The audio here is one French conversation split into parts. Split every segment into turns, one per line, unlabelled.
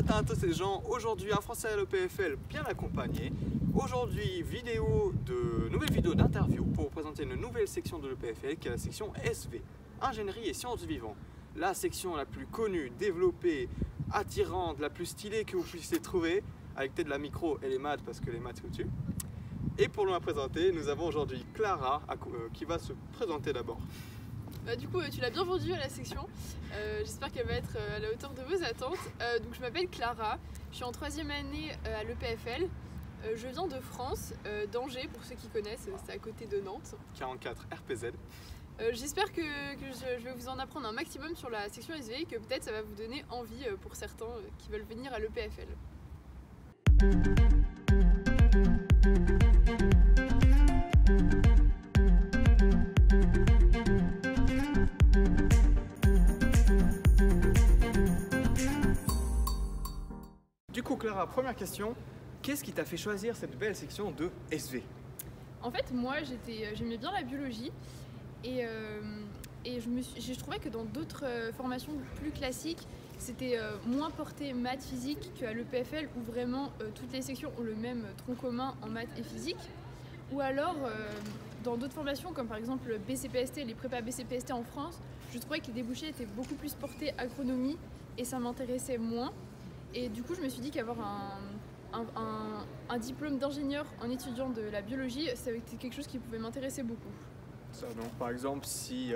matin à tous ces gens. Aujourd'hui, un Français à l'EPFL bien accompagné. Aujourd'hui, nouvelle vidéo d'interview pour vous présenter une nouvelle section de l'EPFL qui est la section SV, Ingénierie et Sciences du Vivant. La section la plus connue, développée, attirante, la plus stylée que vous puissiez trouver, avec peut-être la micro et les maths parce que les maths c'est au-dessus. Et pour nous la présenter, nous avons aujourd'hui Clara qui va se présenter d'abord.
Du coup, tu l'as bien vendue à la section. J'espère qu'elle va être à la hauteur de vos attentes. Donc, je m'appelle Clara, je suis en 3e année à l'EPFL. Je viens de France, d'Angers pour ceux qui connaissent, c'est à côté de Nantes.
44 RPZ.
J'espère que je vais vous en apprendre un maximum sur la section SV et que peut-être ça va vous donner envie pour certains qui veulent venir à l'EPFL.
Du coup Clara, première question, qu'est-ce qui t'a fait choisir cette belle section de SV?
En fait, moi j'aimais bien la biologie et je trouvais que dans d'autres formations plus classiques, c'était moins porté maths physique qu'à l'EPFL où vraiment toutes les sections ont le même tronc commun en maths et physique. Ou alors dans d'autres formations comme par exemple BCPST, les prépas BCPST en France, je trouvais que les débouchés étaient beaucoup plus portés agronomie et ça m'intéressait moins. Et du coup je me suis dit qu'avoir un diplôme d'ingénieur en étudiant de la biologie, c'était quelque chose qui pouvait m'intéresser beaucoup.
Ça, donc, par exemple, si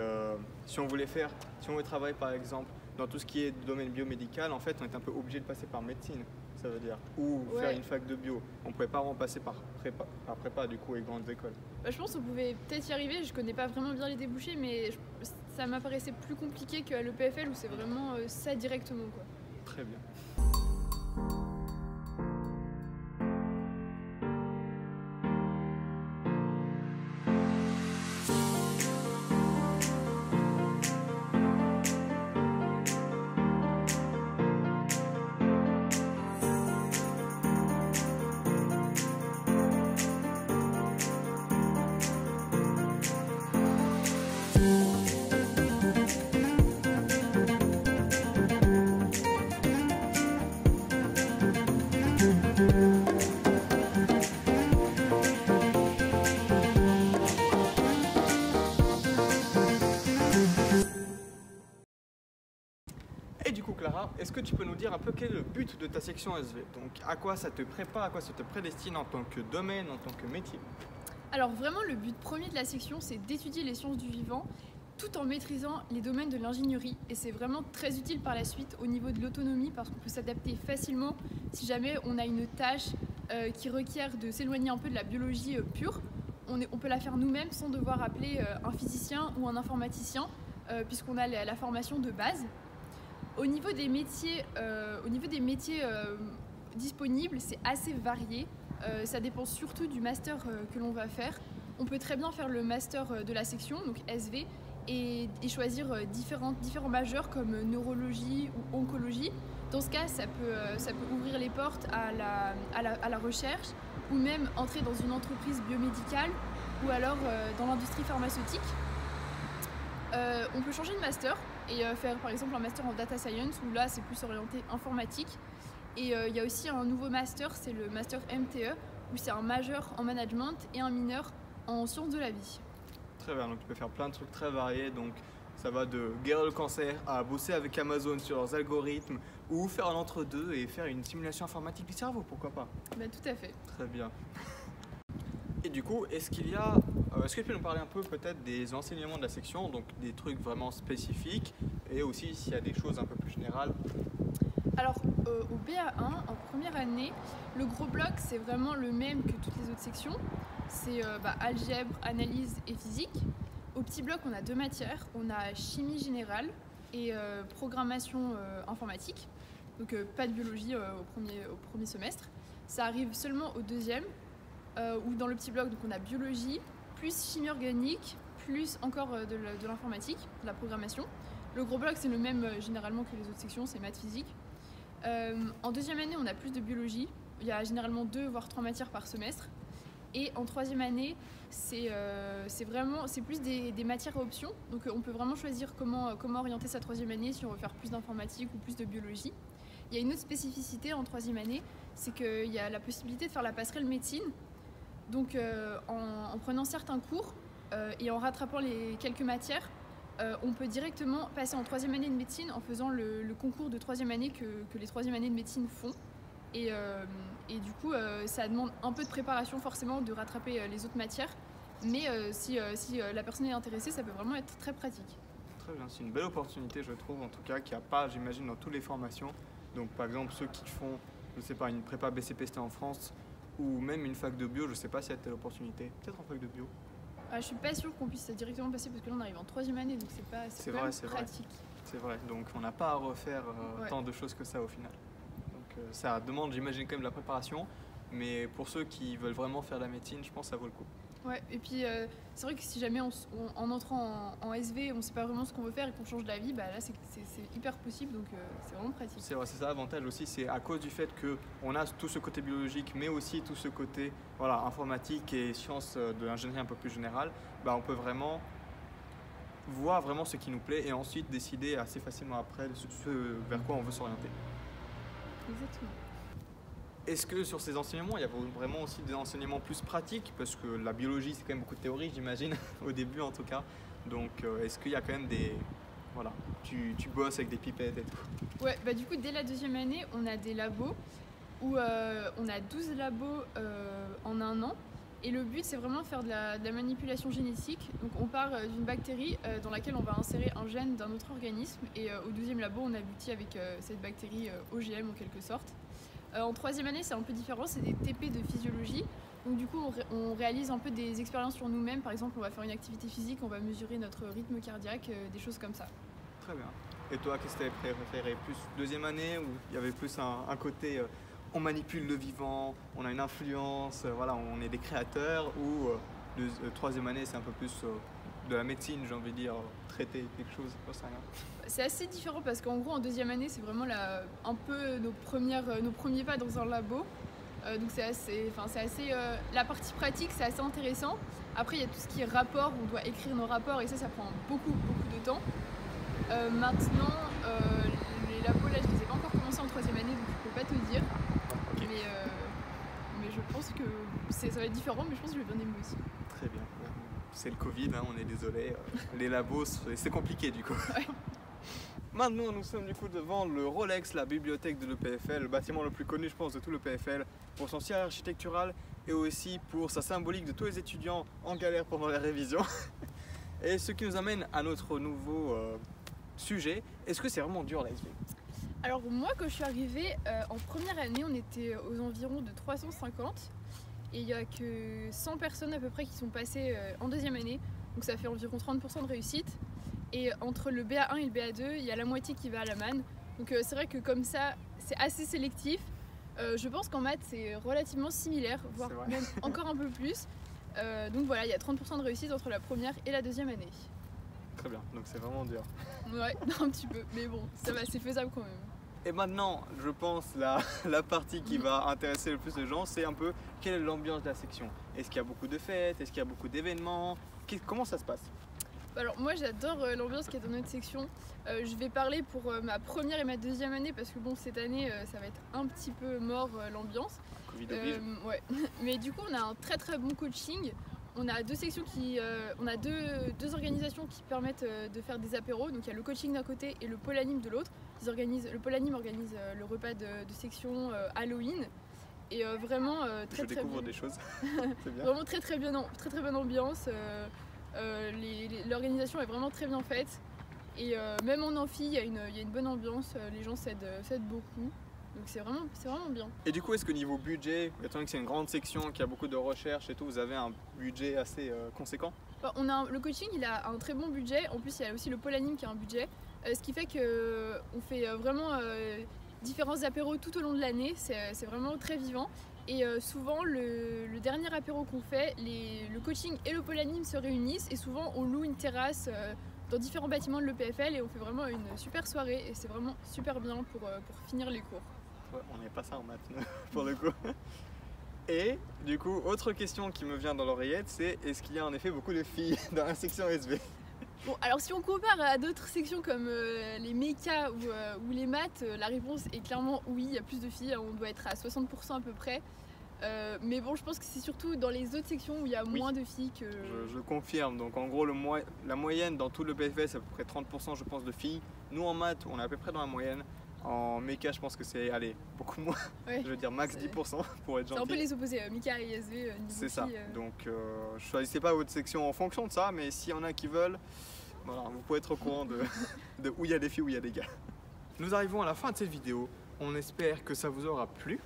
on voulait travailler par exemple dans tout ce qui est domaine biomédical, en fait on est un peu obligé de passer par médecine, ça veut dire, ou faire une fac de bio. On ne pouvait pas en passer par prépa du coup et grandes écoles.
Je pense qu'on pouvait peut-être y arriver, je connais pas vraiment bien les débouchés, mais ça m'apparaissait plus compliqué qu'à l'EPFL où c'est vraiment ça directement, quoi.
Très bien. Et du coup Clara, est-ce que tu peux nous dire un peu quel est le but de ta section SV? Donc à quoi ça te prépare, à quoi ça te prédestine en tant que domaine, en tant que métier?
Alors vraiment le but premier de la section c'est d'étudier les sciences du vivant tout en maîtrisant les domaines de l'ingénierie et c'est vraiment très utile par la suite au niveau de l'autonomie parce qu'on peut s'adapter facilement si jamais on a une tâche qui requiert de s'éloigner un peu de la biologie pure. On peut la faire nous-mêmes sans devoir appeler un physicien ou un informaticien puisqu'on a la formation de base. Au niveau des métiers, disponibles, c'est assez varié. Ça dépend surtout du master que l'on va faire. On peut très bien faire le master de la section, donc SV, et choisir différents majeurs comme neurologie ou oncologie. Dans ce cas, ça peut ouvrir les portes à la recherche ou même entrer dans une entreprise biomédicale ou alors dans l'industrie pharmaceutique. On peut changer de master et faire par exemple un master en data science où là c'est plus orienté informatique. Et il y a aussi un nouveau master, c'est le master MTE où c'est un majeur en management et un mineur en sciences de la vie.
Très bien, donc tu peux faire plein de trucs très variés, donc ça va de guérir le cancer à bosser avec Amazon sur leurs algorithmes ou faire un entre-deux et faire une simulation informatique du cerveau, pourquoi pas?
Tout à fait.
Très bien. Et du coup, est-ce que tu peux nous parler un peu peut-être des enseignements de la section, donc des trucs vraiment spécifiques et aussi s'il y a des choses un peu plus générales?
Alors au BA1, en première année, le gros bloc c'est vraiment le même que toutes les autres sections. C'est algèbre, analyse et physique. Au petit bloc on a 2 matières, on a chimie générale et programmation informatique. Donc pas de biologie au premier semestre. Ça arrive seulement au 2e. Où dans le petit bloc donc on a biologie, plus chimie organique, plus encore de l'informatique, de la programmation. Le gros bloc c'est le même généralement que les autres sections, c'est maths physique. En 2e année on a plus de biologie, il y a généralement 2 voire 3 matières par semestre. Et en troisième année, c'est plus des matières à options. Donc on peut vraiment choisir comment orienter sa troisième année, si on veut faire plus d'informatique ou plus de biologie. Il y a une autre spécificité en troisième année, c'est qu'il y a la possibilité de faire la passerelle médecine. Donc en prenant certains cours et en rattrapant les quelques matières, on peut directement passer en troisième année de médecine en faisant le concours de troisième année que les troisième années de médecine font. Et du coup, ça demande un peu de préparation forcément de rattraper les autres matières. Mais si la personne est intéressée, ça peut vraiment être très pratique.
Très bien, c'est une belle opportunité, je trouve, en tout cas, qu'il n'y a pas, j'imagine, dans toutes les formations. Donc par exemple, ceux qui font, je ne sais pas, une prépa BCPST en France ou même une fac de bio, je ne sais pas s'il y a telle opportunité. Peut-être en fac de bio.
Je suis pas sûre qu'on puisse directement passer parce que là on arrive en troisième année, donc c'est pratique.
C'est vrai, donc on n'a pas à refaire tant de choses que ça au final. Donc ça demande, j'imagine, quand même de la préparation, mais pour ceux qui veulent vraiment faire la médecine, je pense que ça vaut le coup.
Ouais, et puis c'est vrai que si jamais en entrant en SV, on ne sait pas vraiment ce qu'on veut faire et qu'on change d'avis, bah là c'est hyper possible, donc c'est vraiment pratique.
C'est vrai, c'est ça l'avantage aussi, c'est à cause du fait qu'on a tout ce côté biologique, mais aussi tout ce côté informatique et sciences de l'ingénierie un peu plus générale, bah, on peut vraiment voir vraiment ce qui nous plaît et ensuite décider assez facilement après ce vers quoi on veut s'orienter.
Exactement.
Est-ce que sur ces enseignements, il y a vraiment aussi des enseignements plus pratiques? Parce que la biologie, c'est quand même beaucoup de théorie, j'imagine, au début en tout cas. Donc, est-ce qu'il y a quand même des... Voilà, tu bosses avec des pipettes et tout?
Ouais, bah du coup, dès la deuxième année, on a des labos où on a 12 labos en un an. Et le but, c'est vraiment de faire de la manipulation génétique. Donc, on part d'une bactérie dans laquelle on va insérer un gène d'un autre organisme. Et au 12e labo, on aboutit avec cette bactérie OGM en quelque sorte. En troisième année, c'est un peu différent, c'est des TP de physiologie. Donc du coup, on réalise un peu des expériences sur nous-mêmes. Par exemple, on va faire une activité physique, on va mesurer notre rythme cardiaque, des choses comme ça.
Très bien. Et toi, qu'est-ce que tu avais préféré? Plus deuxième année où il y avait plus un côté on manipule le vivant, on a une influence, voilà, on est des créateurs, ou troisième année, c'est un peu plus de la médecine, j'ai envie de dire, traiter quelque chose, je sais rien.
C'est assez différent parce qu'en gros en deuxième année c'est vraiment un peu nos premiers pas dans un labo. Donc c'est assez la partie pratique c'est assez intéressant. Après il y a tout ce qui est rapport, on doit écrire nos rapports et ça prend beaucoup de temps. Maintenant les labos là je les ai pas encore commencés en troisième année donc je peux pas te dire. Okay. Mais je pense que ça va être différent, mais je pense que je vais bien aimer aussi.
Très bien. C'est le Covid, hein, on est désolé. Les labos, c'est compliqué du coup. Ouais. Maintenant, nous sommes du coup devant le Rolex, la bibliothèque de l'EPFL, le bâtiment le plus connu, je pense, de tout l'EPFL, pour son style architectural et aussi pour sa symbolique de tous les étudiants en galère pendant la révision. Et ce qui nous amène à notre nouveau sujet. Est-ce que c'est vraiment dur la SV?
Alors moi, quand je suis arrivée en première année, on était aux environs de 350 et il n'y a que 100 personnes à peu près qui sont passées en deuxième année, donc ça fait environ 30% de réussite. Et entre le BA1 et le BA2, il y a la moitié qui va à la MAN. Donc c'est vrai que comme ça, c'est assez sélectif. Je pense qu'en maths, c'est relativement similaire, voire même encore un peu plus. Donc voilà, il y a 30% de réussite entre la première et la deuxième année.
Très bien, donc c'est vraiment dur.
Ouais, un petit peu, mais bon, ça va, c'est faisable quand même.
Et maintenant, je pense la partie qui va intéresser le plus de gens, c'est un peu quelle est l'ambiance de la section. Est-ce qu'il y a beaucoup de fêtes? Est-ce qu'il y a beaucoup d'événements? Comment ça se passe?
Alors moi j'adore l'ambiance qu'il y a dans notre section. Je vais parler pour ma première et ma deuxième année parce que bon cette année ça va être un petit peu mort l'ambiance.
Covid oblige.
Ouais. Mais du coup on a un très bon coaching. On a deux sections on a deux organisations qui permettent de faire des apéros. Donc il y a le coaching d'un côté et le pôle anime de l'autre. Le pôle anime organise le repas de section Halloween. Et vraiment
Je découvre des choses. C'est bien.
Vraiment très bonne ambiance. L'organisation est vraiment très bien faite et même en amphi il y a une bonne ambiance, les gens s'aident beaucoup, donc c'est vraiment bien.
Et du coup est-ce que niveau budget, étant donné que c'est une grande section, qu'il y a beaucoup de recherche et tout, vous avez un budget assez conséquent?
Le coaching il a un très bon budget, en plus il y a aussi le pôle anime qui a un budget, ce qui fait qu'on fait vraiment différents apéros tout au long de l'année, c'est vraiment très vivant. Et souvent, le dernier apéro qu'on fait, le coaching et le pôle anime se réunissent et souvent on loue une terrasse dans différents bâtiments de l'EPFL et on fait vraiment une super soirée et c'est vraiment super bien pour finir les cours.
Ouais, on n'est pas ça en maths pour le coup. Et du coup, autre question qui me vient dans l'oreillette, c'est est-ce qu'il y a en effet beaucoup de filles dans la section SV?
Bon, alors si on compare à d'autres sections comme les mécas ou les maths, la réponse est clairement oui, il y a plus de filles, on doit être à 60% à peu près. Mais bon, je pense que c'est surtout dans les autres sections où il y a moins de filles que...
Je confirme, donc en gros la moyenne dans tout le PFL c'est à peu près 30% je pense de filles. Nous en maths on est à peu près dans la moyenne. En méca je pense que c'est, allez, beaucoup moins,
Ouais,
je veux dire max 10% pour être
c'est un peu
gentil.
les opposés, Mika et SV niveau
C'est ça,
filles,
donc choisissez pas votre section en fonction de ça, mais s'il y en a qui veulent, voilà, vous pouvez être au courant de où il y a des filles, où il y a des gars. Nous arrivons à la fin de cette vidéo, on espère que ça vous aura plu.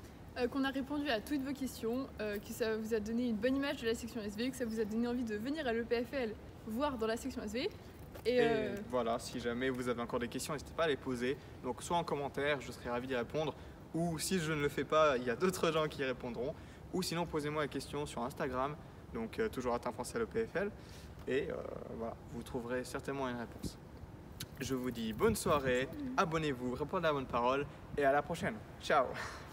qu'on a répondu à toutes vos questions, que ça vous a donné une bonne image de la section SV, que ça vous a donné envie de venir à l'EPFL voir dans la section SV.
Et voilà, si jamais vous avez encore des questions, n'hésitez pas à les poser. Donc soit en commentaire, je serai ravi d'y répondre, ou si je ne le fais pas, il y a d'autres gens qui y répondront. Ou sinon, posez-moi la question sur Instagram, donc toujours @français à l'EPFL. Et voilà, vous trouverez certainement une réponse. Je vous dis bonne soirée, abonnez-vous, répondez à la bonne parole, et à la prochaine. Ciao!